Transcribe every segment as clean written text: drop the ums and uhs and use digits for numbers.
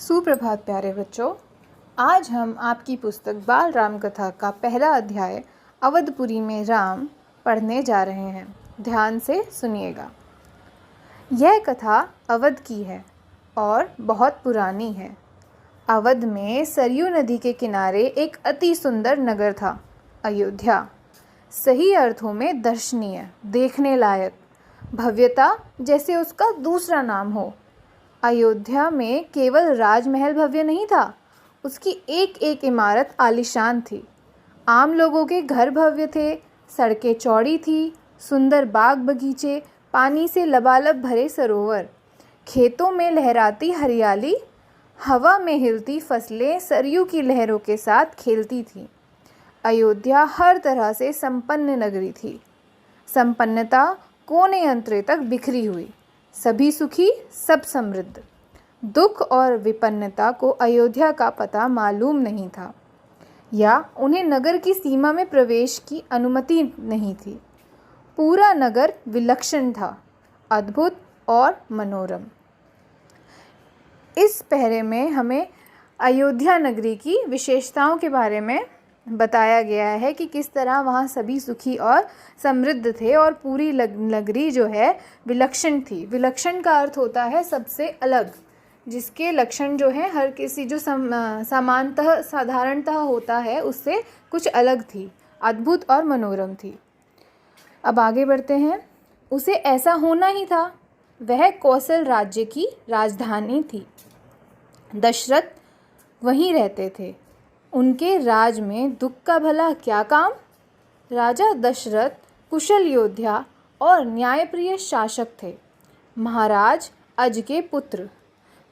सुप्रभात प्यारे बच्चों। आज हम आपकी पुस्तक बाल राम कथा का पहला अध्याय अवधपुरी में राम पढ़ने जा रहे हैं। ध्यान से सुनिएगा। यह कथा अवध की है और बहुत पुरानी है। अवध में सरयू नदी के किनारे एक अति सुंदर नगर था, अयोध्या। सही अर्थों में दर्शनीय, देखने लायक, भव्यता जैसे उसका दूसरा नाम हो। अयोध्या में केवल राजमहल भव्य नहीं था, उसकी एक एक इमारत आलीशान थी। आम लोगों के घर भव्य थे, सड़कें चौड़ी थी, सुंदर बाग बगीचे, पानी से लबालब भरे सरोवर, खेतों में लहराती हरियाली, हवा में हिलती फसलें सरयू की लहरों के साथ खेलती थीं। अयोध्या हर तरह से संपन्न नगरी थी। संपन्नता कोने अंतरे तक बिखरी हुई, सभी सुखी, सब समृद्ध। दुख और विपन्नता को अयोध्या का पता मालूम नहीं था, या उन्हें नगर की सीमा में प्रवेश की अनुमति नहीं थी। पूरा नगर विलक्षण था, अद्भुत और मनोरम। इस पहरे में हमें अयोध्या नगरी की विशेषताओं के बारे में बताया गया है कि किस तरह वहाँ सभी सुखी और समृद्ध थे और पूरी नगरी जो है विलक्षण थी। विलक्षण का अर्थ होता है सबसे अलग, जिसके लक्षण जो है हर किसी जो सामान्यतः साधारणतः होता है उससे कुछ अलग थी, अद्भुत और मनोरम थी। अब आगे बढ़ते हैं। उसे ऐसा होना ही था। वह कौशल राज्य की राजधानी थी। दशरथ वहीं रहते थे। उनके राज में दुख का भला क्या काम। राजा दशरथ कुशल योद्धा और न्यायप्रिय शासक थे। महाराज अज के पुत्र,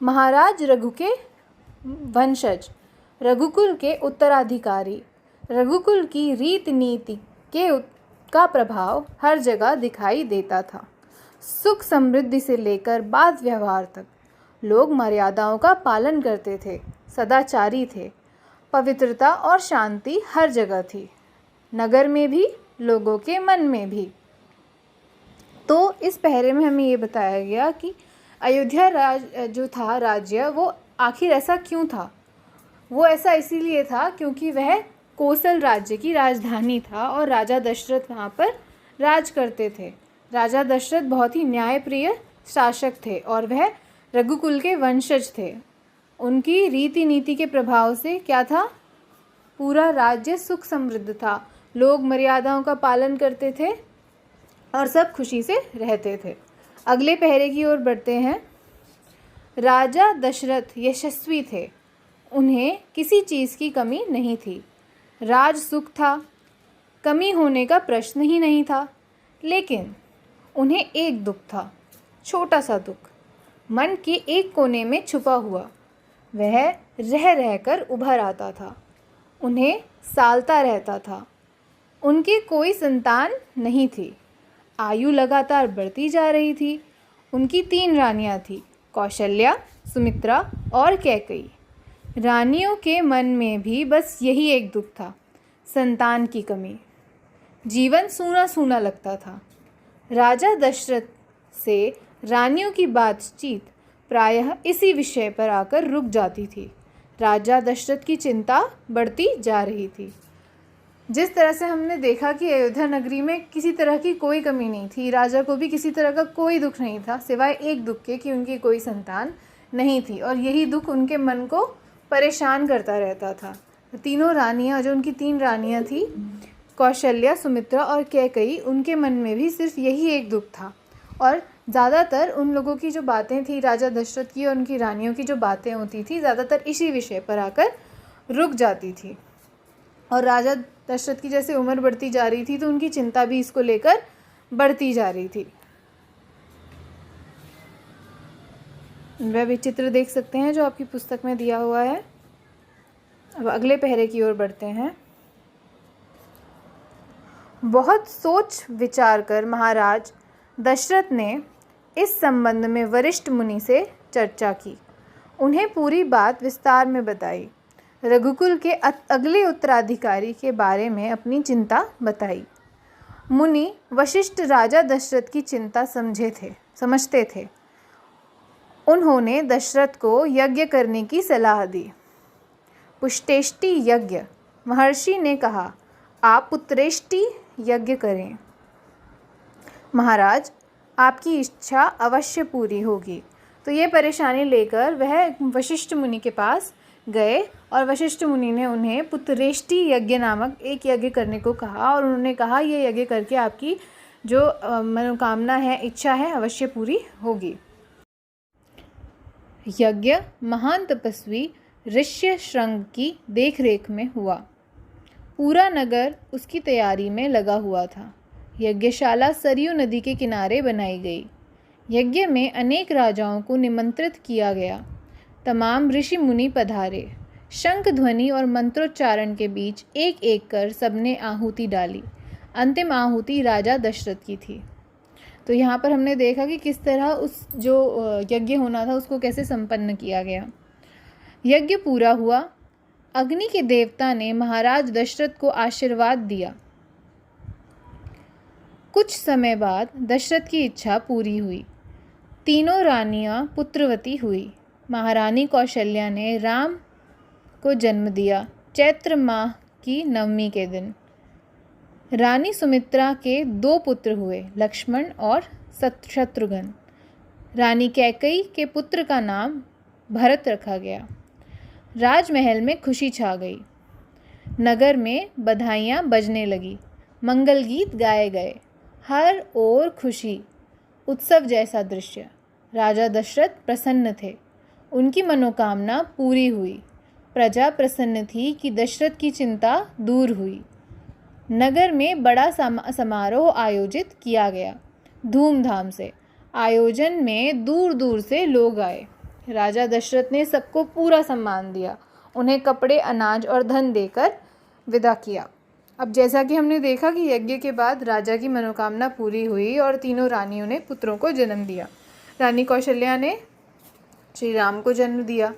महाराज रघु के वंशज, रघुकुल के उत्तराधिकारी। रघुकुल की रीति नीति का प्रभाव हर जगह दिखाई देता था। सुख समृद्धि से लेकर बात व्यवहार तक लोग मर्यादाओं का पालन करते थे, सदाचारी थे। पवित्रता और शांति हर जगह थी, नगर में भी, लोगों के मन में भी। तो इस पहरे में हमें ये बताया गया कि अयोध्या जो था राज्य, वो आखिर ऐसा क्यों था। वो ऐसा इसीलिए था क्योंकि वह कोसल राज्य की राजधानी था और राजा दशरथ वहाँ पर राज करते थे। राजा दशरथ बहुत ही न्यायप्रिय शासक थे और वह रघुकुल के वंशज थे। उनकी रीति नीति के प्रभाव से क्या था, पूरा राज्य सुख समृद्ध था, लोग मर्यादाओं का पालन करते थे और सब खुशी से रहते थे। अगले पहरे की ओर बढ़ते हैं। राजा दशरथ यशस्वी थे, उन्हें किसी चीज़ की कमी नहीं थी। राज सुख था, कमी होने का प्रश्न ही नहीं था। लेकिन उन्हें एक दुख था, छोटा सा दुख, मन के एक कोने में छुपा हुआ। वह रह रहकर उभर आता था, उन्हें सालता रहता था। उनकी कोई संतान नहीं थी। आयु लगातार बढ़ती जा रही थी। उनकी 3 रानियां थीं, कौशल्या, सुमित्रा और कैकेयी। रानियों के मन में भी बस यही एक दुख था, संतान की कमी। जीवन सूना सूना लगता था। राजा दशरथ से रानियों की बातचीत प्रायः इसी विषय पर आकर रुक जाती थी। राजा दशरथ की चिंता बढ़ती जा रही थी। जिस तरह से हमने देखा कि अयोध्या नगरी में किसी तरह की कोई कमी नहीं थी, राजा को भी किसी तरह का कोई दुख नहीं था सिवाय एक दुख के कि उनकी कोई संतान नहीं थी, और यही दुख उनके मन को परेशान करता रहता था। तीनों रानियाँ, जो उनकी 3 रानियाँ थी, कौशल्या, सुमित्रा और कैकेयी, उनके मन में भी सिर्फ यही एक दुख था। और ज़्यादातर उन लोगों की जो बातें थी, राजा दशरथ की और उनकी रानियों की जो बातें होती थी, ज़्यादातर इसी विषय पर आकर रुक जाती थी। और राजा दशरथ की जैसे उम्र बढ़ती जा रही थी तो उनकी चिंता भी इसको लेकर बढ़ती जा रही थी। वह भी चित्र देख सकते हैं जो आपकी पुस्तक में दिया हुआ है। अब अगले पहरे की ओर बढ़ते हैं। बहुत सोच विचार कर महाराज दशरथ ने इस संबंध में वरिष्ठ मुनि से चर्चा की। उन्हें पूरी बात विस्तार में बताई। रघुकुल के अगले उत्तराधिकारी के बारे में अपनी चिंता बताई। मुनि वशिष्ठ राजा दशरथ की चिंता समझते थे। उन्होंने दशरथ को यज्ञ करने की सलाह दी। पुष्टेष्टि यज्ञ। महर्षि ने कहा, आप पुत्रेष्टि यज्ञ करें। महाराज, आपकी इच्छा अवश्य पूरी होगी। तो ये परेशानी लेकर वह वशिष्ठ मुनि के पास गए और वशिष्ठ मुनि ने उन्हें पुत्रेष्टि यज्ञ नामक एक यज्ञ करने को कहा और उन्होंने कहा, ये यज्ञ करके आपकी जो मनोकामना है, इच्छा है, अवश्य पूरी होगी। यज्ञ महान तपस्वी ऋष्यशृंग की देखरेख में हुआ। पूरा नगर उसकी तैयारी में लगा हुआ था। यज्ञशाला सरयू नदी के किनारे बनाई गई। यज्ञ में अनेक राजाओं को निमंत्रित किया गया। तमाम ऋषि मुनि पधारे। शंख ध्वनि और मंत्रोच्चारण के बीच एक एक कर सबने आहुति डाली। अंतिम आहुति राजा दशरथ की थी। तो यहाँ पर हमने देखा कि किस तरह उस जो यज्ञ होना था उसको कैसे संपन्न किया गया। यज्ञ पूरा हुआ। अग्नि के देवता ने महाराज दशरथ को आशीर्वाद दिया। कुछ समय बाद दशरथ की इच्छा पूरी हुई। तीनों रानियां पुत्रवती हुई। महारानी कौशल्या ने राम को जन्म दिया चैत्र माह की नवमी के दिन। रानी सुमित्रा के 2 पुत्र हुए, लक्ष्मण और शत्रुघ्न। रानी कैकेयी के पुत्र का नाम भरत रखा गया। राजमहल में खुशी छा गई। नगर में बधाइयाँ बजने लगी, मंगल गीत गाए गए। हर ओर खुशी, उत्सव जैसा दृश्य। राजा दशरथ प्रसन्न थे। उनकी मनोकामना पूरी हुई। प्रजा प्रसन्न थी कि दशरथ की चिंता दूर हुई। नगर में बड़ा समारोह आयोजित किया गया, धूमधाम से। आयोजन में दूर दूर से लोग आए। राजा दशरथ ने सबको पूरा सम्मान दिया, उन्हें कपड़े, अनाज और धन देकर विदा किया। अब जैसा कि हमने देखा कि यज्ञ के बाद राजा की मनोकामना पूरी हुई और तीनों रानियों ने पुत्रों को जन्म दिया। रानी कौशल्या ने श्री राम को जन्म दिया।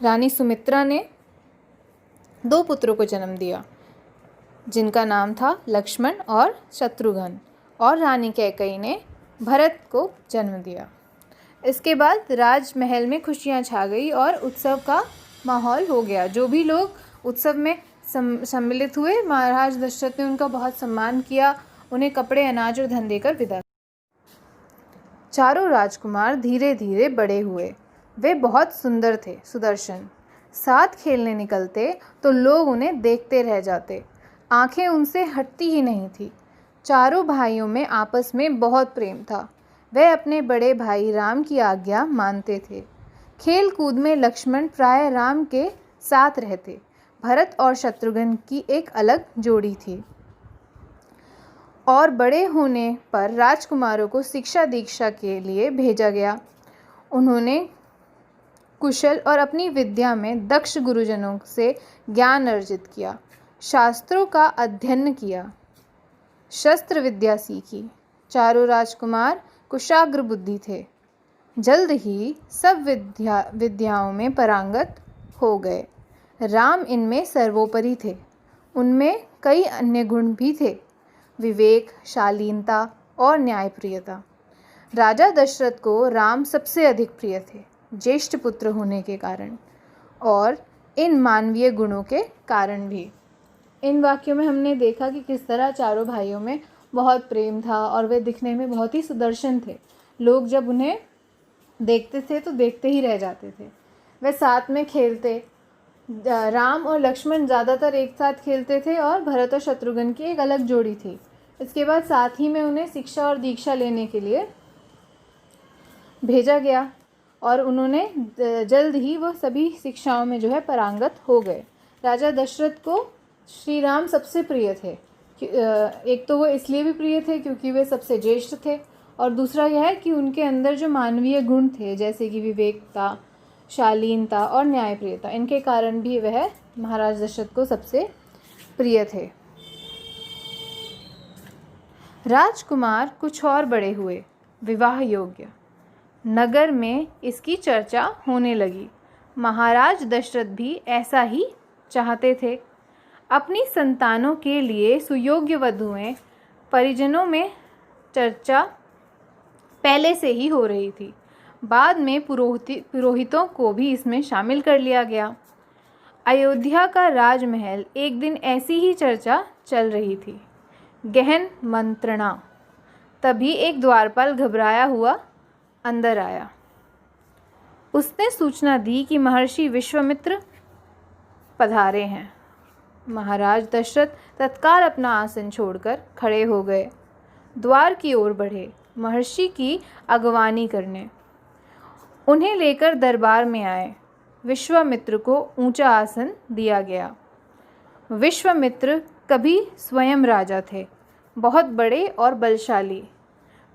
रानी सुमित्रा ने 2 पुत्रों को जन्म दिया, जिनका नाम था लक्ष्मण और शत्रुघ्न, और रानी कैकेयी ने भरत को जन्म दिया। इसके बाद राजमहल में खुशियां छा गई और उत्सव का माहौल हो गया। जो भी लोग उत्सव में सम्मिलित हुए, महाराज दशरथ ने उनका बहुत सम्मान किया, उन्हें कपड़े, अनाज और धन देकर विदा किया। चारों राजकुमार धीरे धीरे बड़े हुए। वे बहुत सुंदर थे, सुदर्शन। साथ खेलने निकलते तो लोग उन्हें देखते रह जाते। आंखें उनसे हटती ही नहीं थी। चारों भाइयों में आपस में बहुत प्रेम था। वे अपने बड़े भाई राम की आज्ञा मानते थे। खेल कूद में लक्ष्मण प्राय राम के साथ रहते। भरत और शत्रुघ्न की एक अलग जोड़ी थी। और बड़े होने पर राजकुमारों को शिक्षा दीक्षा के लिए भेजा गया। उन्होंने कुशल और अपनी विद्या में दक्ष गुरुजनों से ज्ञान अर्जित किया, शास्त्रों का अध्ययन किया, शस्त्र विद्या सीखी। चारों राजकुमार कुशाग्र बुद्धि थे। जल्द ही सब विद्याओं में पारंगत हो गए। राम इनमें सर्वोपरि थे। उनमें कई अन्य गुण भी थे, विवेक, शालीनता और न्यायप्रियता। राजा दशरथ को राम सबसे अधिक प्रिय थे, ज्येष्ठ पुत्र होने के कारण और इन मानवीय गुणों के कारण भी। इन वाक्यों में हमने देखा कि किस तरह चारों भाइयों में बहुत प्रेम था और वे दिखने में बहुत ही सुदर्शन थे। लोग जब उन्हें देखते थे तो देखते ही रह जाते थे। वे साथ में खेलते। राम और लक्ष्मण ज़्यादातर एक साथ खेलते थे और भरत और शत्रुघ्न की एक अलग जोड़ी थी। इसके बाद साथ ही में उन्हें शिक्षा और दीक्षा लेने के लिए भेजा गया और उन्होंने जल्द ही वह सभी शिक्षाओं में जो है पारंगत हो गए। राजा दशरथ को श्री राम सबसे प्रिय थे। एक तो वो इसलिए भी प्रिय थे क्योंकि वे सबसे ज्येष्ठ थे, और दूसरा यह है कि उनके अंदर जो मानवीय गुण थे, जैसे कि विवेकता, शालीनता और न्यायप्रियता, इनके कारण भी वह महाराज दशरथ को सबसे प्रिय थे। राजकुमार कुछ और बड़े हुए, विवाह योग्य। नगर में इसकी चर्चा होने लगी। महाराज दशरथ भी ऐसा ही चाहते थे। अपनी संतानों के लिए सुयोग्य वधुएं परिजनों में चर्चा पहले से ही हो रही थी। बाद में पुरोहितों को भी इसमें शामिल कर लिया गया। अयोध्या का राजमहल एक दिन ऐसी ही चर्चा चल रही थी, गहन मंत्रणा। तभी एक द्वारपाल घबराया हुआ अंदर आया। उसने सूचना दी कि महर्षि विश्वामित्र पधारे हैं। महाराज दशरथ तत्काल अपना आसन छोड़कर खड़े हो गए, द्वार की ओर बढ़े महर्षि की अगवानी करने। उन्हें लेकर दरबार में आए। विश्वामित्र को ऊंचा आसन दिया गया। विश्वामित्र कभी स्वयं राजा थे, बहुत बड़े और बलशाली।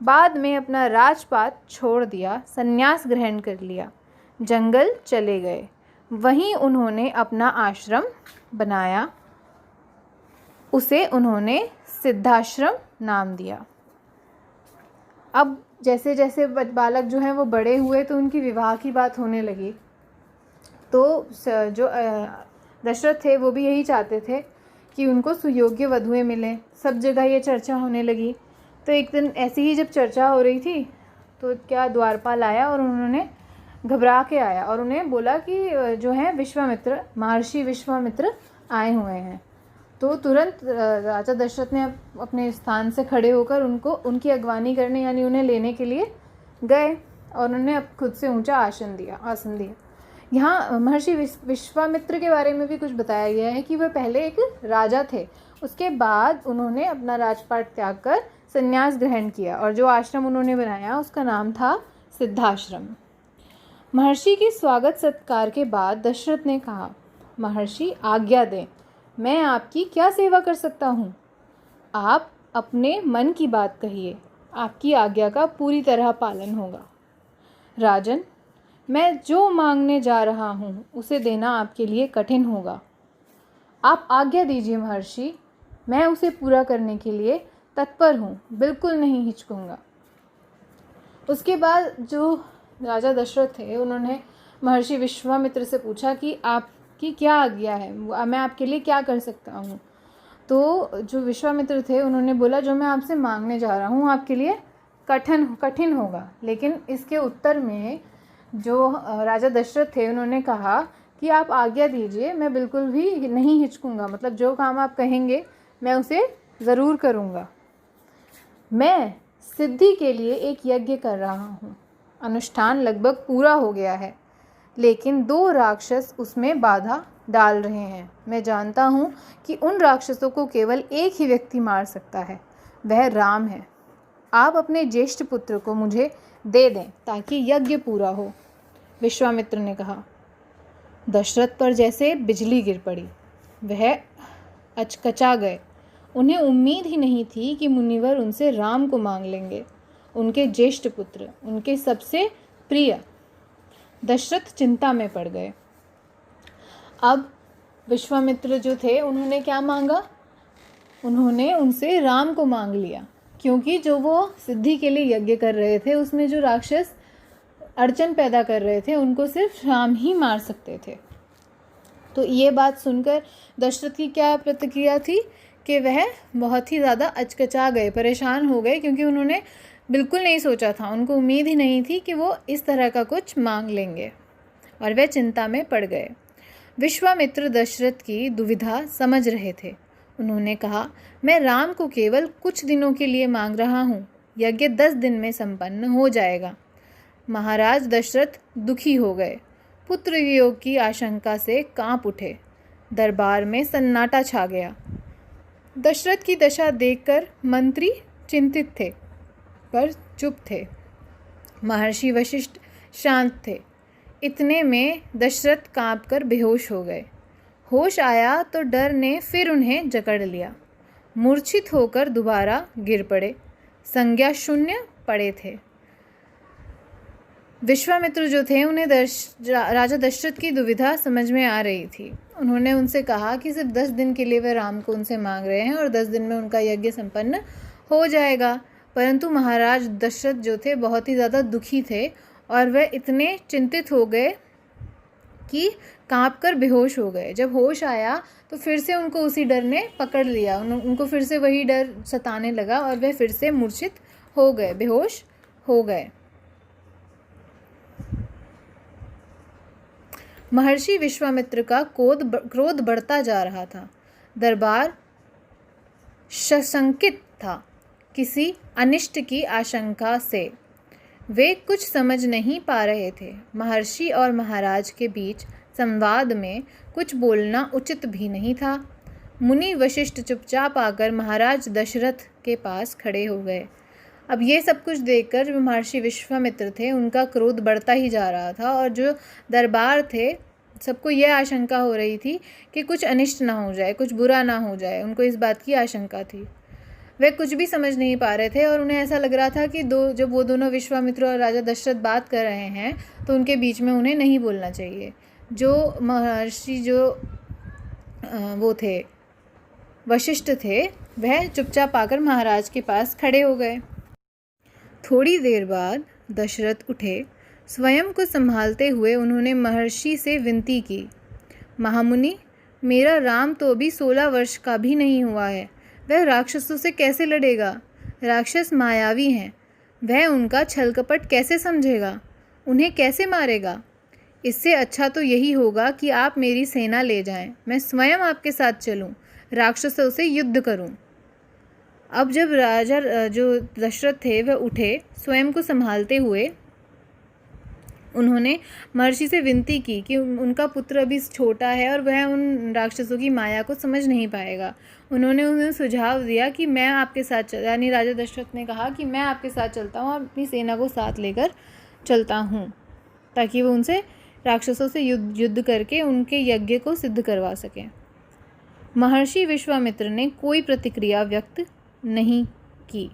बाद में अपना राजपाट छोड़ दिया, संन्यास ग्रहण कर लिया, जंगल चले गए। वहीं उन्होंने अपना आश्रम बनाया। उसे उन्होंने सिद्धाश्रम नाम दिया। अब जैसे जैसे बालक जो हैं वो बड़े हुए तो उनकी विवाह की बात होने लगी। तो जो दशरथ थे वो भी यही चाहते थे कि उनको सुयोग्य वधुएं मिलें। सब जगह ये चर्चा होने लगी। तो एक दिन ऐसी ही जब चर्चा हो रही थी तो क्या द्वारपाल आया और उन्होंने घबरा के आया और उन्हें बोला कि जो है विश्वामित्र, महर्षि विश्वामित्र आए हुए हैं। तो तुरंत राजा दशरथ ने अपने स्थान से खड़े होकर उनकी अगवानी करने यानी उन्हें लेने के लिए गए और उन्होंने अब खुद से ऊंचा आसन दिया। यहाँ महर्षि विश्वामित्र के बारे में भी कुछ बताया गया है कि वह पहले एक राजा थे। उसके बाद उन्होंने अपना राजपाट त्याग कर संन्यास ग्रहण किया और जो आश्रम उन्होंने बनाया उसका नाम था सिद्धाश्रम। महर्षि की स्वागत सत्कार के बाद दशरथ ने कहा, महर्षि आज्ञा दें, मैं आपकी क्या सेवा कर सकता हूँ? आप अपने मन की बात कहिए, आपकी आज्ञा का पूरी तरह पालन होगा। राजन, मैं जो मांगने जा रहा हूँ उसे देना आपके लिए कठिन होगा। आप आज्ञा दीजिए महर्षि, मैं उसे पूरा करने के लिए तत्पर हूँ, बिल्कुल नहीं हिचकूंगा। उसके बाद जो राजा दशरथ थे उन्होंने महर्षि विश्वामित्र से पूछा कि आपकी क्या आज्ञा है, मैं आपके लिए क्या कर सकता हूँ। तो जो विश्वामित्र थे उन्होंने बोला, जो मैं आपसे मांगने जा रहा हूँ आपके लिए कठिन होगा। लेकिन इसके उत्तर में जो राजा दशरथ थे उन्होंने कहा कि आप आज्ञा दीजिए, मैं बिल्कुल भी नहीं हिचकूंगा, मतलब जो काम आप कहेंगे मैं उसे ज़रूर करूँगा। मैं सिद्धि के लिए एक यज्ञ कर रहा हूँ, अनुष्ठान लगभग पूरा हो गया है, लेकिन 2 राक्षस उसमें बाधा डाल रहे हैं। मैं जानता हूँ कि उन राक्षसों को केवल एक ही व्यक्ति मार सकता है, वह राम है। आप अपने ज्येष्ठ पुत्र को मुझे दे दें ताकि यज्ञ पूरा हो। विश्वामित्र ने कहा। दशरथ पर जैसे बिजली गिर पड़ी, वह अचकचा गए। उन्हें उम्मीद ही नहीं थी कि मुनिवर उनसे राम को मांग लेंगे, उनके ज्येष्ठ पुत्र, उनके सबसे प्रिय। दशरथ चिंता में पड़ गए। अब विश्वामित्र जो थे उन्होंने क्या मांगा? उन्होंने उनसे राम को मांग लिया, क्योंकि जो वो सिद्धि के लिए यज्ञ कर रहे थे उसमें जो राक्षस अड़चन पैदा कर रहे थे उनको सिर्फ राम ही मार सकते थे। तो ये बात सुनकर दशरथ की क्या प्रतिक्रिया थी कि वह बहुत ही ज़्यादा अचकचा गए, परेशान हो गए, क्योंकि उन्होंने बिल्कुल नहीं सोचा था, उनको उम्मीद ही नहीं थी कि वो इस तरह का कुछ मांग लेंगे और वे चिंता में पड़ गए। विश्वामित्र दशरथ की दुविधा समझ रहे थे। उन्होंने कहा, मैं राम को केवल कुछ दिनों के लिए मांग रहा हूँ, यज्ञ 10 दिन में संपन्न हो जाएगा। महाराज दशरथ दुखी हो गए, पुत्र वियोग की आशंका से कांप उठे। दरबार में सन्नाटा छा गया। दशरथ की दशा देखकर मंत्री चिंतित थे पर चुप थे। महर्षि वशिष्ठ शांत थे। इतने में दशरथ कांपकर बेहोश हो गए। होश आया तो डर ने फिर उन्हें जकड़ लिया। मूर्छित होकर दोबारा गिर पड़े, संज्ञा शून्य पड़े थे। विश्वामित्र जो थे उन्हें राजा दशरथ की दुविधा समझ में आ रही थी। उन्होंने उनसे कहा कि सिर्फ 10 दिन के लिए वे राम को उनसे मांग रहे हैं और 10 दिन में उनका यज्ञ संपन्न हो जाएगा। परंतु महाराज दशरथ जो थे बहुत ही ज़्यादा दुखी थे और वे इतने चिंतित हो गए कि कांपकर बेहोश हो गए। जब होश आया तो फिर से उनको उसी डर ने पकड़ लिया, उनको फिर से वही डर सताने लगा और वे फिर से मूर्छित हो गए, बेहोश हो गए। महर्षि विश्वामित्र का क्रोध बढ़ता जा रहा था। दरबार सशंकित था किसी अनिष्ट की आशंका से। वे कुछ समझ नहीं पा रहे थे। महर्षि और महाराज के बीच संवाद में कुछ बोलना उचित भी नहीं था। मुनि वशिष्ठ चुपचाप आकर महाराज दशरथ के पास खड़े हो गए। अब ये सब कुछ देखकर जो महर्षि विश्वामित्र थे उनका क्रोध बढ़ता ही जा रहा था, और जो दरबार थे सबको यह आशंका हो रही थी कि कुछ अनिष्ट ना हो जाए, कुछ बुरा ना हो जाए। उनको इस बात की आशंका थी। वे कुछ भी समझ नहीं पा रहे थे और उन्हें ऐसा लग रहा था कि जब वो दोनों विश्वामित्र और राजा दशरथ बात कर रहे हैं तो उनके बीच में उन्हें नहीं बोलना चाहिए। जो महर्षि वो थे वशिष्ठ थे, वह चुपचाप आकर महाराज के पास खड़े हो गए। थोड़ी देर बाद दशरथ उठे। स्वयं को संभालते हुए उन्होंने महर्षि से विनती की, महामुनि, मेरा राम तो अभी 16 वर्ष का भी नहीं हुआ है। वह राक्षसों से कैसे लड़ेगा? राक्षस मायावी हैं। वह उनका छल कपट कैसे समझेगा? उन्हें कैसे मारेगा? इससे अच्छा तो यही होगा कि आप मेरी सेना ले जाएं। मैं स्वयं आपके साथ चलूं, राक्षसों से युद्ध करूं। अब जब राजा जो दशरथ थे वह उठे, स्वयं को संभालते हुए उन्होंने महर्षि से विनती की कि उनका पुत्र अभी छोटा है और वह उन राक्षसों की माया को समझ नहीं पाएगा। उन्होंने उन्हें सुझाव दिया कि मैं आपके साथ यानी राजा दशरथ ने कहा कि मैं आपके साथ चलता हूँ और अपनी सेना को साथ लेकर चलता हूँ, ताकि वो उनसे राक्षसों से युद्ध करके उनके यज्ञ को सिद्ध करवा सकें। महर्षि विश्वामित्र ने कोई प्रतिक्रिया व्यक्त नहीं की।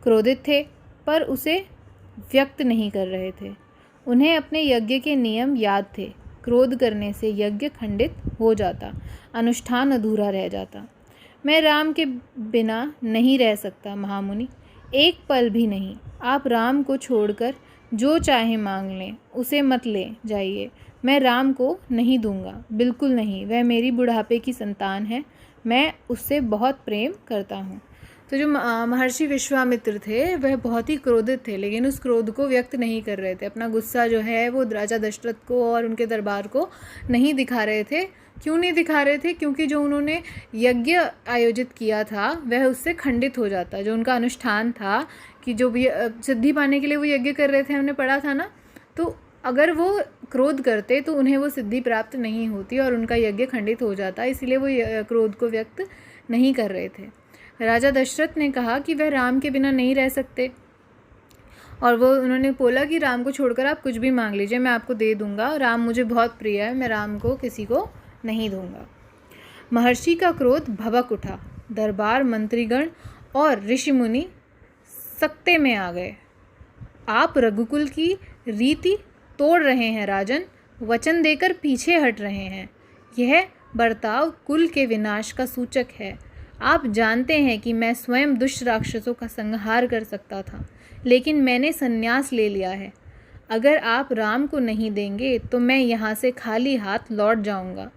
क्रोधित थे पर उसे व्यक्त नहीं कर रहे थे। उन्हें अपने यज्ञ के नियम याद थे। क्रोध करने से यज्ञ खंडित हो जाता, अनुष्ठान अधूरा रह जाता। मैं राम के बिना नहीं रह सकता महामुनि, एक पल भी नहीं। आप राम को छोड़कर जो चाहे मांग लें, उसे मत ले जाइए। मैं राम को नहीं दूंगा, बिल्कुल नहीं। वह मेरी बुढ़ापे की संतान है, मैं उससे बहुत प्रेम करता हूँ। तो जो महर्षि विश्वामित्र थे वह बहुत ही क्रोधित थे, लेकिन उस क्रोध को व्यक्त नहीं कर रहे थे। अपना गुस्सा जो है वो राजा दशरथ को और उनके दरबार को नहीं दिखा रहे थे। क्यों नहीं दिखा रहे थे? क्योंकि जो उन्होंने यज्ञ आयोजित किया था वह उससे खंडित हो जाता। जो उनका अनुष्ठान था कि जो भी सिद्धि पाने के लिए वो यज्ञ कर रहे थे, हमने पढ़ा था ना, तो अगर वो क्रोध करते तो उन्हें वो सिद्धि प्राप्त नहीं होती और उनका यज्ञ खंडित हो जाता। इसलिए वो क्रोध को व्यक्त नहीं कर रहे थे। राजा दशरथ ने कहा कि वह राम के बिना नहीं रह सकते, और वो उन्होंने बोला कि राम को छोड़कर आप कुछ भी मांग लीजिए, मैं आपको दे दूंगा। राम मुझे बहुत प्रिय है, मैं राम को किसी को नहीं दूंगा। महर्षि का क्रोध भभक उठा। दरबार, मंत्रीगण और ऋषि मुनि सख्ते में आ गए। आप रघुकुल की रीति तोड़ रहे हैं राजन, वचन देकर पीछे हट रहे हैं। यह बर्ताव कुल के विनाश का सूचक है। आप जानते हैं कि मैं स्वयं दुष्ट राक्षसों का संहार कर सकता था, लेकिन मैंने संन्यास ले लिया है। अगर आप राम को नहीं देंगे तो मैं यहाँ से खाली हाथ लौट जाऊँगा।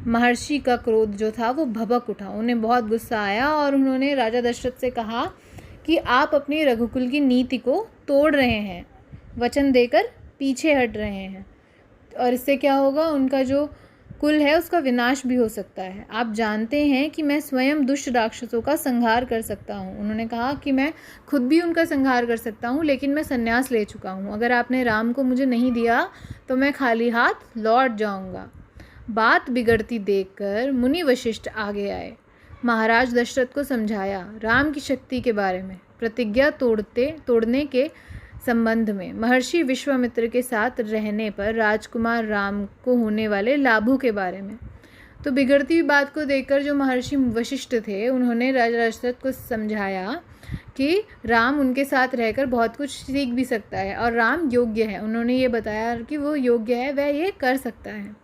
महर्षि का क्रोध जो था वो भभक उठा। उन्हें बहुत गुस्सा आया और उन्होंने राजा दशरथ से कहा कि आप अपनी रघुकुल की नीति को तोड़ रहे हैं, वचन देकर पीछे हट रहे हैं, और इससे क्या होगा, उनका जो कुल है उसका विनाश भी हो सकता है। आप जानते हैं कि मैं स्वयं दुष्ट राक्षसों का संहार कर सकता हूँ। उन्होंने कहा कि मैं खुद भी उनका संहार कर सकता हूँ, लेकिन मैं संन्यास ले चुका हूँ। अगर आपने राम को मुझे नहीं दिया तो मैं खाली हाथ लौट जाऊँगा। बात बिगड़ती देखकर मुनि वशिष्ठ आगे आए। महाराज दशरथ को समझाया राम की शक्ति के बारे में, प्रतिज्ञा तोड़ने के संबंध में, महर्षि विश्वामित्र के साथ रहने पर राजकुमार राम को होने वाले लाभों के बारे में। तो बिगड़ती हुई बात को देखकर जो महर्षि वशिष्ठ थे उन्होंने राजा दशरथ को समझाया कि राम उनके साथ रहकर बहुत कुछ सीख भी सकता है और राम योग्य है। उन्होंने ये बताया कि वो योग्य है, वह ये कर सकता है।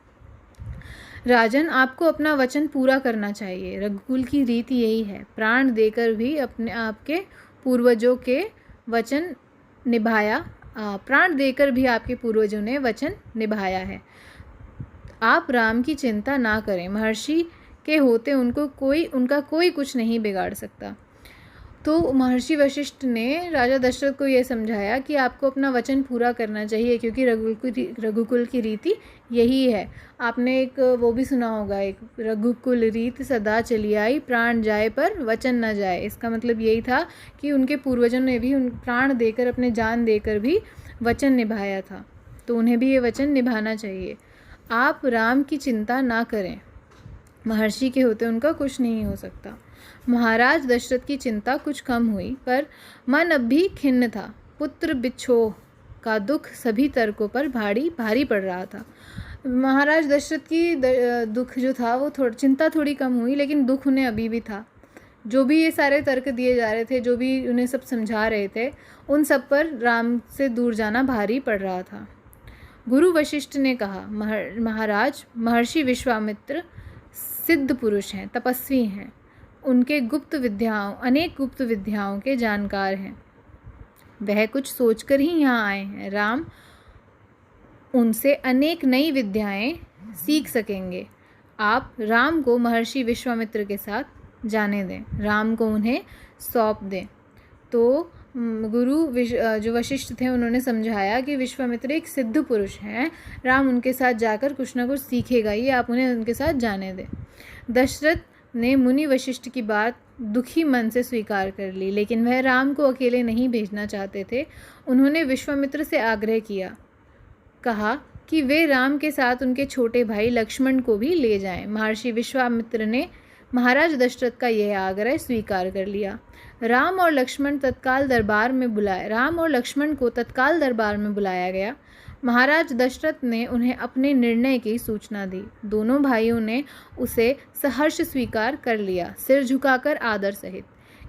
राजन, आपको अपना वचन पूरा करना चाहिए। रघुकुल की रीति यही है, प्राण देकर भी अपने आपके पूर्वजों के वचन निभाया, प्राण देकर भी आपके पूर्वजों ने वचन निभाया है। आप राम की चिंता ना करें, महर्षि के होते उनका कोई कुछ नहीं बिगाड़ सकता। तो महर्षि वशिष्ठ ने राजा दशरथ को यह समझाया कि आपको अपना वचन पूरा करना चाहिए, क्योंकि रघुकुल की रीति यही है। आपने एक वो भी सुना होगा, एक रघुकुल रीत सदा चली आई, प्राण जाए पर वचन न जाए। इसका मतलब यही था कि उनके पूर्वजों ने भी उन प्राण देकर, अपने जान देकर भी वचन निभाया था, तो उन्हें भी ये वचन निभाना चाहिए। आप राम की चिंता ना करें, महर्षि के होते उनका कुछ नहीं हो सकता। महाराज दशरथ की चिंता कुछ कम हुई, पर मन अब भी खिन्न था। पुत्र बिछोह का दुख सभी तर्कों पर भारी भारी पड़ रहा था। महाराज दशरथ की दुख जो था वो चिंता थोड़ी कम हुई, लेकिन दुख उन्हें अभी भी था। जो भी ये सारे तर्क दिए जा रहे थे, जो भी उन्हें सब समझा रहे थे, उन सब पर राम से दूर जाना भारी पड़ रहा था। गुरु वशिष्ठ ने कहा, महाराज महर्षि विश्वामित्र सिद्ध पुरुष हैं, तपस्वी हैं, उनके अनेक गुप्त विद्याओं के जानकार हैं। वह कुछ सोचकर ही यहाँ आए हैं। राम उनसे अनेक नई विद्याएं सीख सकेंगे। आप राम को महर्षि विश्वामित्र के साथ जाने दें, राम को उन्हें सौंप दें। तो जो वशिष्ठ थे उन्होंने समझाया कि विश्वामित्र एक सिद्ध पुरुष हैं, राम उनके साथ जाकर कुछ ना कुछ सीखेगा, ये आप उन्हें उनके साथ जाने दें। दशरथ ने मुनि वशिष्ठ की बात दुखी मन से स्वीकार कर ली, लेकिन वह राम को अकेले नहीं भेजना चाहते थे। उन्होंने विश्वामित्र से आग्रह किया, कहा कि वे राम के साथ उनके छोटे भाई लक्ष्मण को भी ले जाएं। महर्षि विश्वामित्र ने महाराज दशरथ का यह आग्रह स्वीकार कर लिया। राम और लक्ष्मण को तत्काल दरबार में बुलाया गया। महाराज दशरथ ने उन्हें अपने निर्णय की सूचना दी। दोनों भाइयों ने उसे सहर्ष स्वीकार कर लिया, सिर झुकाकर आदर सहित।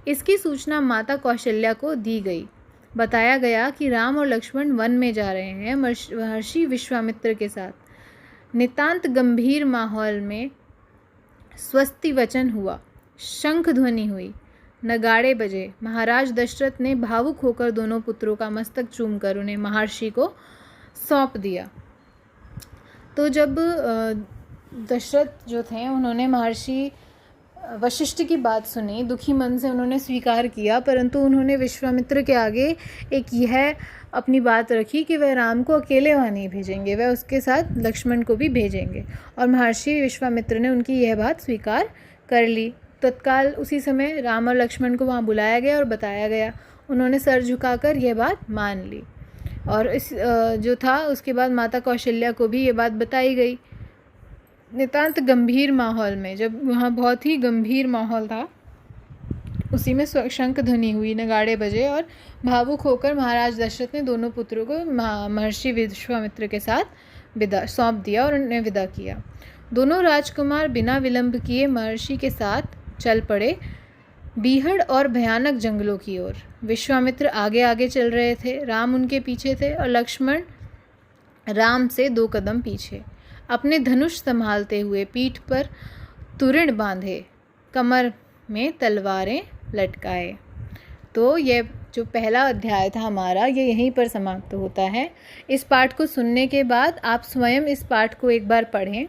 इसकी सूचना माता कौशल्या को दी गई। बताया गया कि राम और लक्ष्मण वन में जा रहे हैं महर्षि विश्वामित्र के साथ। नितांत गंभीर माहौल में स्वस्ति वचन हुआ, शंख ध्वनि हुई, नगाड़े बजे। महाराज दशरथ ने भावुक होकर दोनों पुत्रों का मस्तक चूमकर उन्हें महर्षि को सौंप दिया। तो जब दशरथ जो थे उन्होंने महर्षि वशिष्ठ की बात सुनी, दुखी मन से उन्होंने स्वीकार किया, परंतु उन्होंने विश्वामित्र के आगे एक यह अपनी बात रखी कि वह राम को अकेले वहाँ नहीं भेजेंगे, वह उसके साथ लक्ष्मण को भी भेजेंगे। और महर्षि विश्वामित्र ने उनकी यह बात स्वीकार कर ली। तत्काल उसी समय राम और लक्ष्मण को वहाँ बुलाया गया और बताया गया। उन्होंने सर झुकाकर यह बात मान ली। और इस जो था उसके बाद माता कौशल्या को भी ये बात बताई गई। नितांत गंभीर माहौल में, जब वहाँ बहुत ही गंभीर माहौल था, उसी में शंख ध्वनि हुई, नगाड़े बजे और भावुक होकर महाराज दशरथ ने दोनों पुत्रों को महर्षि विश्वामित्र के साथ सौंप दिया और उन्हें विदा किया। दोनों राजकुमार बिना विलंब किए महर्षि के साथ चल पड़े बीहड़ और भयानक जंगलों की ओर। विश्वामित्र आगे आगे चल रहे थे, राम उनके पीछे थे और लक्ष्मण राम से 2 कदम पीछे, अपने धनुष संभालते हुए, पीठ पर तुरिण बांधे, कमर में तलवारें लटकाए। तो यह जो पहला अध्याय था हमारा, ये यहीं पर समाप्त होता है। इस पाठ को सुनने के बाद आप स्वयं इस पाठ को एक बार पढ़ें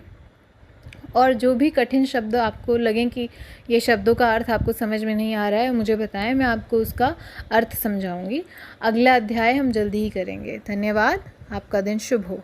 और जो भी कठिन शब्द आपको लगें कि ये शब्दों का अर्थ आपको समझ में नहीं आ रहा है, मुझे बताएं, मैं आपको उसका अर्थ समझाऊंगी। अगला अध्याय हम जल्दी ही करेंगे। धन्यवाद। आपका दिन शुभ हो।